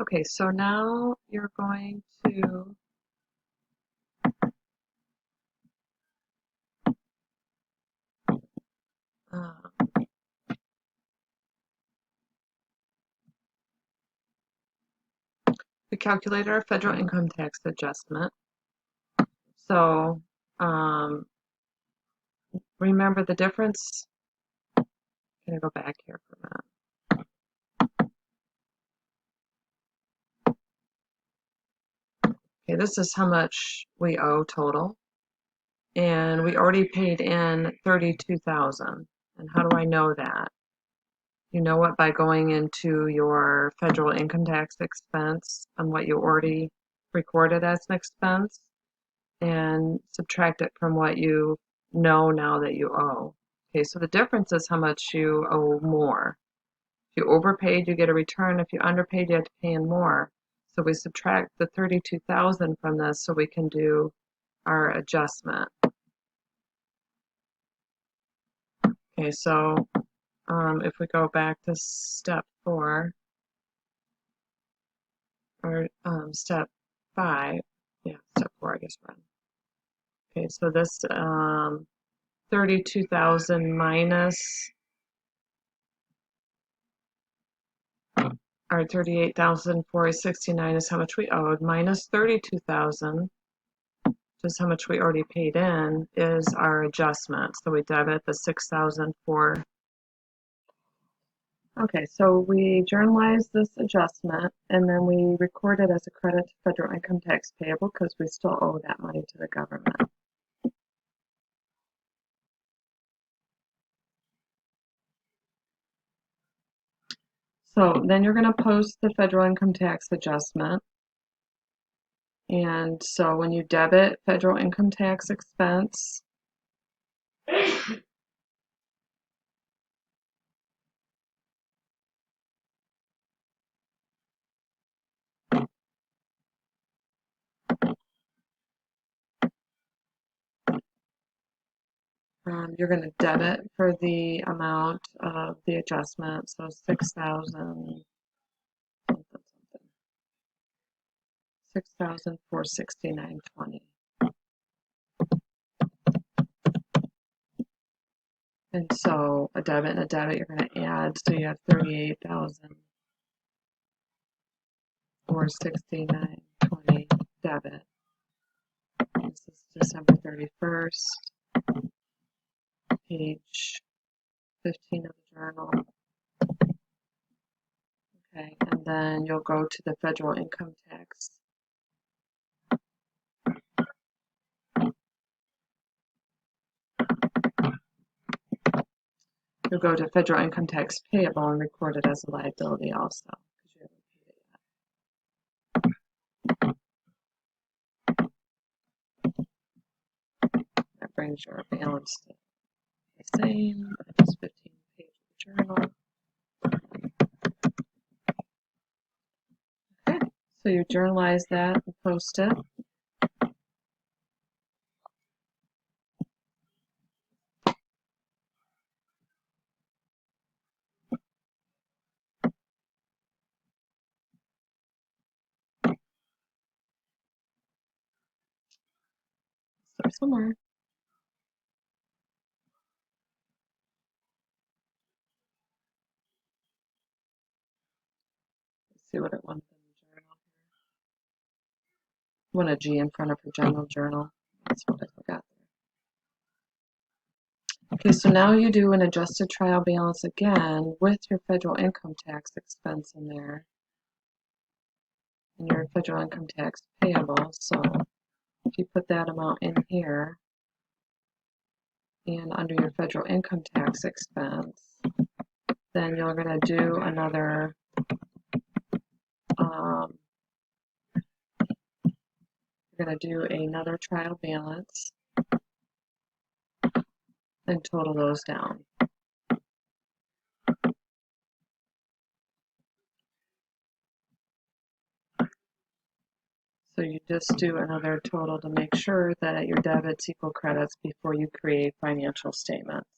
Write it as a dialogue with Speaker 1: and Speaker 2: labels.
Speaker 1: Okay, so now you're going to uh, we calculated our federal income tax adjustment. So um, remember the difference. Can I go back here for a minute? Okay, this is how much we owe total, and we already paid in 32,000. And how do I know that? You know it by going into your federal income tax expense on what you already recorded as an expense and subtract it from what you know now that you owe. Okay, so the difference is how much you owe more. If you overpaid, you get a return. If you underpaid, you have to pay in more. So we subtract the 32,000 from this so we can do our adjustment. Okay, so if we go back to step 4, or step 5, yeah, step 4, I guess we're on. Okay, so this 32,000 minus our 38,469 is how much we owed, minus 32,000, which is how much we already paid in, is our adjustment. So we debit the 6,004. Okay, so we journalize this adjustment and then we record it as a credit to federal income tax payable because we still owe that money to the government. So then you're going to post the federal income tax adjustment. And so when you debit federal income tax expense, you're going to debit for the amount of the adjustment, so 6,000 something, 6,469.20. And so a debit and a debit, you're going to add, so you have 38,469.20 debit. This is December 31st, page 15 of the journal. Okay, and then you'll go to the federal income tax. You'll go to federal income tax payable and record it as a liability also, because you haven't paid it yet. That brings your balance to the same. It's 15 page of the journal. Okay, so you journalize that and post it. Start somewhere. Let's see what it wants in the journal here. I want a G in front of her general journal. That's what I forgot there. Okay, so now you do an adjusted trial balance again with your federal income tax expense in there and your federal income tax payable. So if you put that amount in here and under your federal income tax expense, then you're going to do another trial balance and total those down. So you just do another total to make sure that your debits equal credits before you create financial statements.